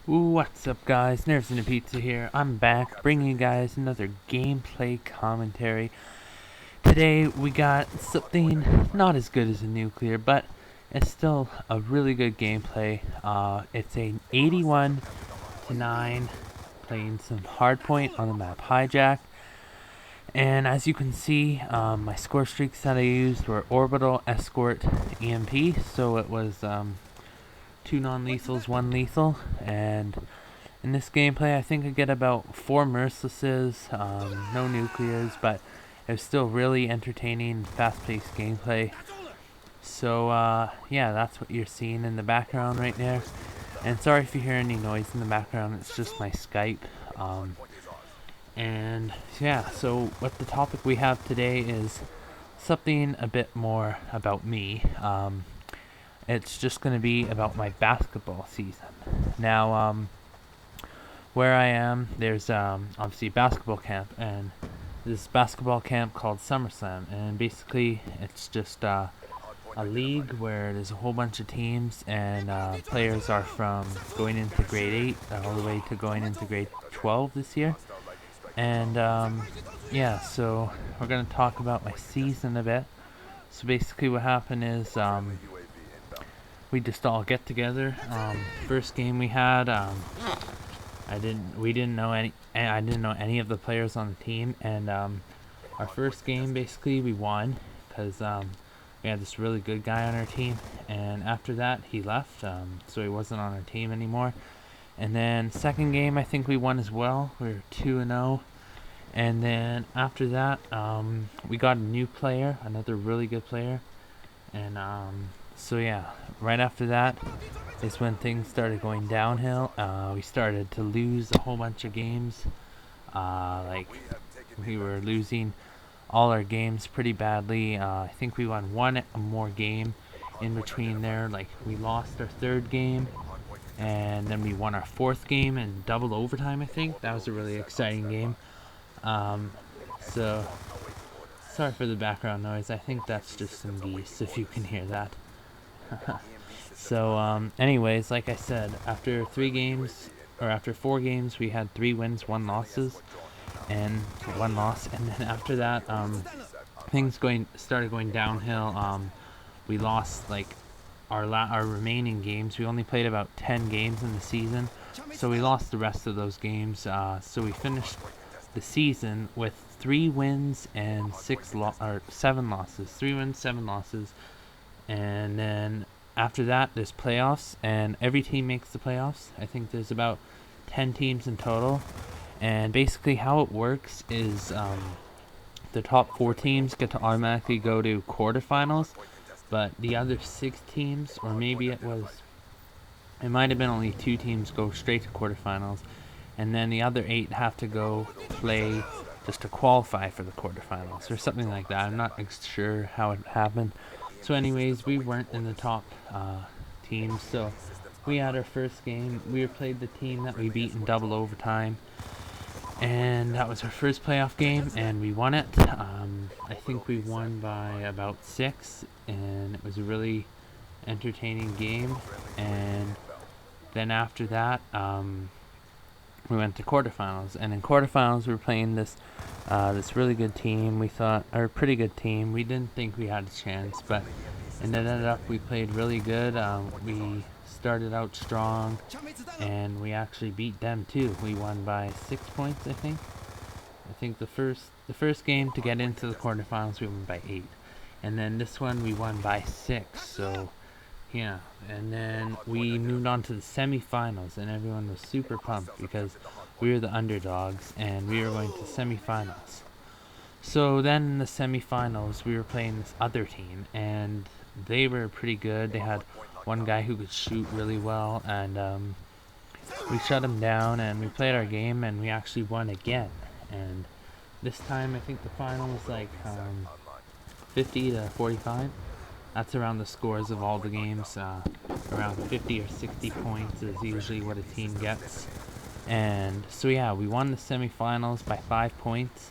What's up, guys? Nerves and a Pizza here. I'm back bringing you guys another gameplay commentary. Today we got something not as good as a nuclear, but it's still a really good gameplay. It's an 81-9 playing some Hardpoint on the map Hijack. And as you can see, my score streaks that I used were Orbital, Escort, EMP. So it was 2 non-lethals, 1 lethal, and in this gameplay I think I get about 4 mercilesses, no nuclears, but it was still really entertaining, fast-paced gameplay. So yeah, that's what you're seeing in the background right there. And sorry if you hear any noise in the background, it's just my Skype. And yeah, so what the topic we have today is something a bit more about me. It's just going to be about my basketball season. Now, where I am, there's obviously basketball camp, and this basketball camp called SummerSlam, and basically it's just a league where there's a whole bunch of teams, and players are from going into grade 8 all the way to going into grade 12 this year. And yeah, so we're going to talk about my season a bit. So basically what happened is we just all get together. First game we had, I didn't know any of the players on the team, and our first game basically we won because we had this really good guy on our team, and after that he left, so he wasn't on our team anymore. And then second game I think we won as well. We were 2-0. And then after that we got a new player, another really good player, and so yeah, right after that is when things started going downhill. We started to lose a whole bunch of games. Like we were losing all our games pretty badly. I think we won one more game in between there. Like we lost our third game, and then we won our fourth game in double overtime. I think that was a really exciting game. So sorry for the background noise. I think that's just some geese, if you can hear that. So anyways, like I said, after 4 games we had 3 wins, 1 loss, and then after that things started going downhill. We lost like our remaining games. We only played about 10 games in the season, so we lost the rest of those games. So we finished the season with 3 wins and 7 losses. 3 wins, 7 losses. And then after that there's playoffs, and every team makes the playoffs. I think there's about 10 teams in total, and basically how it works is the top 4 teams get to automatically go to quarterfinals, but the other 6 teams, or maybe it might have been only 2 teams, go straight to quarterfinals, and then the other 8 have to go play just to qualify for the quarterfinals or something like that. I'm not sure how it happened. So anyways, we weren't in the top teams, so we had our first game. We played the team that we beat in double overtime, and that was our first playoff game, and we won it. I think we won by about 6, and it was a really entertaining game. And then after that we went to quarterfinals, and in quarterfinals we were playing this really good team. We thought, or a pretty good team. We didn't think we had a chance, but it ended up we played really good. We started out strong, and we actually beat them too. We won by 6 points, I think. I think the first game to get into the quarterfinals we won by 8, and then this one we won by 6. So yeah, and then we moved on to the semifinals, and everyone was super pumped because we were the underdogs and we were going to semifinals. So then in the semifinals we were playing this other team, and they were pretty good. They had one guy who could shoot really well, and we shut him down, and we played our game, and we actually won again. And this time I think the final was like 50-45. That's around the scores of all the games. Around 50 or 60 points is usually what a team gets. And so yeah, we won the semifinals by 5 points,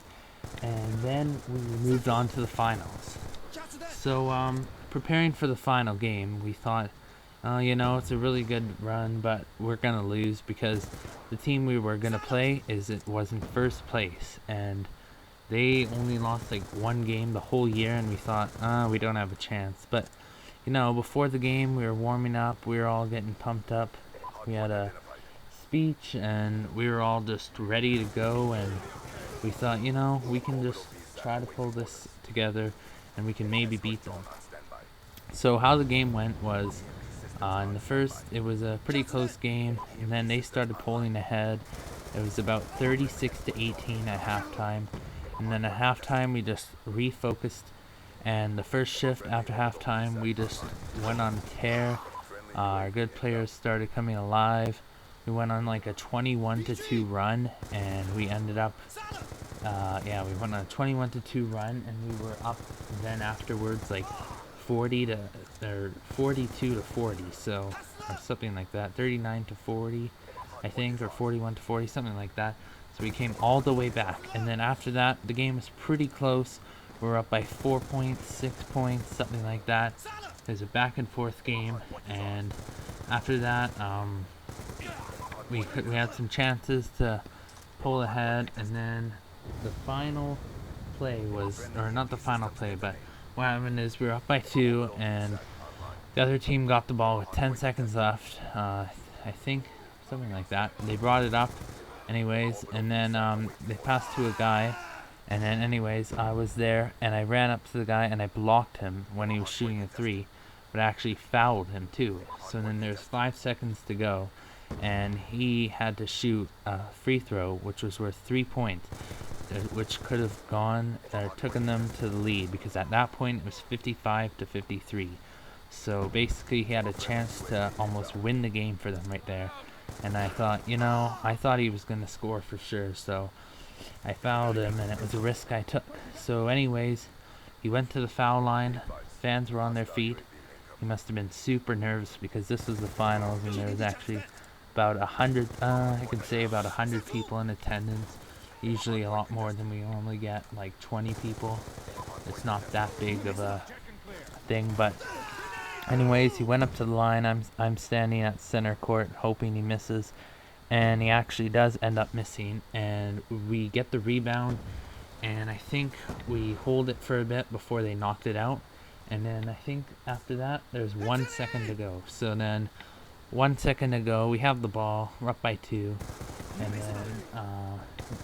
and then we moved on to the finals. So preparing for the final game, we thought It's a really good run, but we're gonna lose because the team we were gonna play was in first place, and they only lost like one game the whole year, and we thought, we don't have a chance. But before the game, we were warming up, we were all getting pumped up. We had a speech, and we were all just ready to go, and we thought, we can just try to pull this together, and we can maybe beat them. So how the game went was, in the first, it was a pretty close game, and then they started pulling ahead. It was about 36 to 18 at halftime, and then at halftime we just refocused, and the first shift after halftime we just went on a tear. Our good players started coming alive. We went on like a 21-2 run, and we ended up, we went on a 21-2 run, and we were up then afterwards like 42 to 40, so, or something like that, 39 to 40, I think, or 41 to 40, something like that. So we came all the way back, and then after that, the game was pretty close. We're up by 4 points, 6 points, something like that. There's a back and forth game, and after that, we had some chances to pull ahead, and then the final play was, or not the final play, but what happened is we were up by 2, and the other team got the ball with 10 seconds left, I think, something like that. They brought it up anyways, and then they passed to a guy, and then anyways, I was there, and I ran up to the guy, and I blocked him when he was shooting a 3, but I actually fouled him too. So then there's 5 seconds to go, and he had to shoot a free throw, which was worth 3 points, which could have gone or taken them to the lead, because at that point it was 55 to 53. So basically he had a chance to almost win the game for them right there. And I thought, I thought he was going to score for sure, so I fouled him, and it was a risk I took. So anyways, he went to the foul line, fans were on their feet. He must have been super nervous because this was the finals, and there was actually about 100, I can say about 100 people in attendance. Usually a lot more than we normally get, like 20 people. It's not that big of a thing, but anyways, he went up to the line. I'm standing at center court hoping he misses, and he actually does end up missing, and we get the rebound, and I think we hold it for a bit before they knocked it out, and then I think after that there's 1 second to go. So then 1 second to go, we have the ball, we're up by 2, and then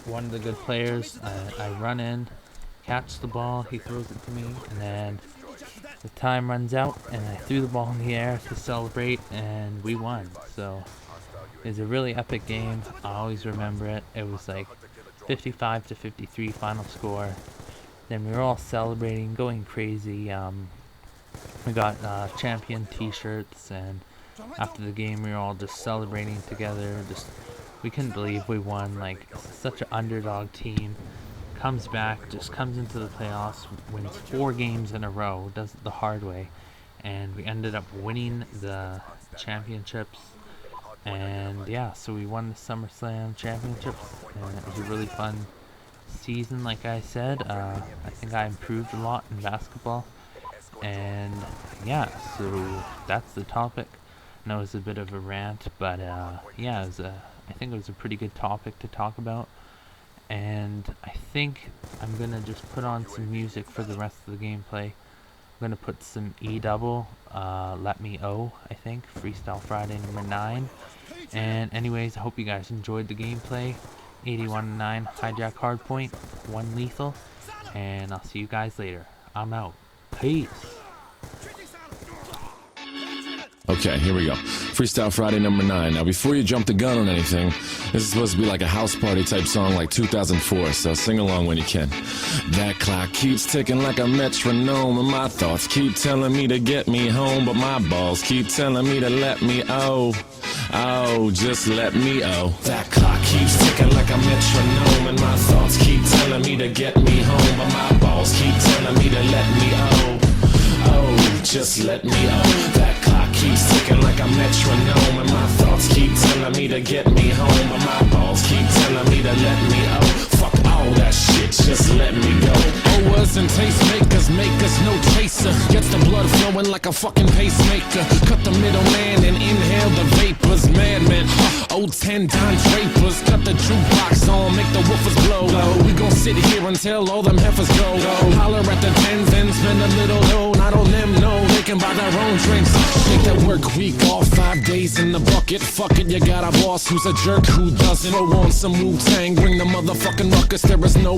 one of the good players, I run in, catch the ball, he throws it to me, and then the time runs out, and I threw the ball in the air to celebrate, and we won. So it was a really epic game. I always remember it. It was like 55 to 53 final score. Then we were all celebrating, going crazy. We got champion t-shirts, and after the game we were all just celebrating together. We couldn't believe we won. Like, such an underdog team comes back, just comes into the playoffs, wins 4 games in a row, does it the hard way, and we ended up winning the championships. And yeah, so we won the SummerSlam championships, and it was a really fun season. Like I said, I think I improved a lot in basketball, and yeah, so that's the topic. I know it's a bit of a rant, but yeah, I think it was a pretty good topic to talk about. And I think I'm gonna just put on some music for the rest of the gameplay. I'm gonna put some Dubble, Let Me O, I think, Freestyle Friday number 9. And anyways, I hope you guys enjoyed the gameplay. 81-9 hijack hardpoint, 1 lethal, and I'll see you guys later. I'm out. Peace. Okay, here we go. Freestyle Friday number 9. Now, before you jump the gun on anything, this is supposed to be like a house party type song like 2004, so sing along when you can. That clock keeps ticking like a metronome, and my thoughts keep telling me to get me home, but my balls keep telling me to let me just let me That clock keeps ticking like a metronome, and my thoughts keep telling me to get me home, but my balls keep telling me to let me just let me That clock keeps ticking like a metronome, and my thoughts keep telling me to get me home, but my balls keep telling me to let me Fuck all that shit, just let me go. Oh, what's makers and tastemakers, makers, no chaser. Gets the blood flowing like a fucking pacemaker. Cut the middleman and inhale the vapors. Madman, old 10 Don Drapers. Cut the jukebox on, make the woofers blow. We gon' sit here until all them heifers go. Holler at the tens and spend a little dough. Not on them, no, they can buy their own drinks. Take that work week off, 5 days in the bucket. Fuck it, you got a boss who's a jerk who doesn't. Throw on some Wu-Tang, bring the motherfucking ruckus. There is no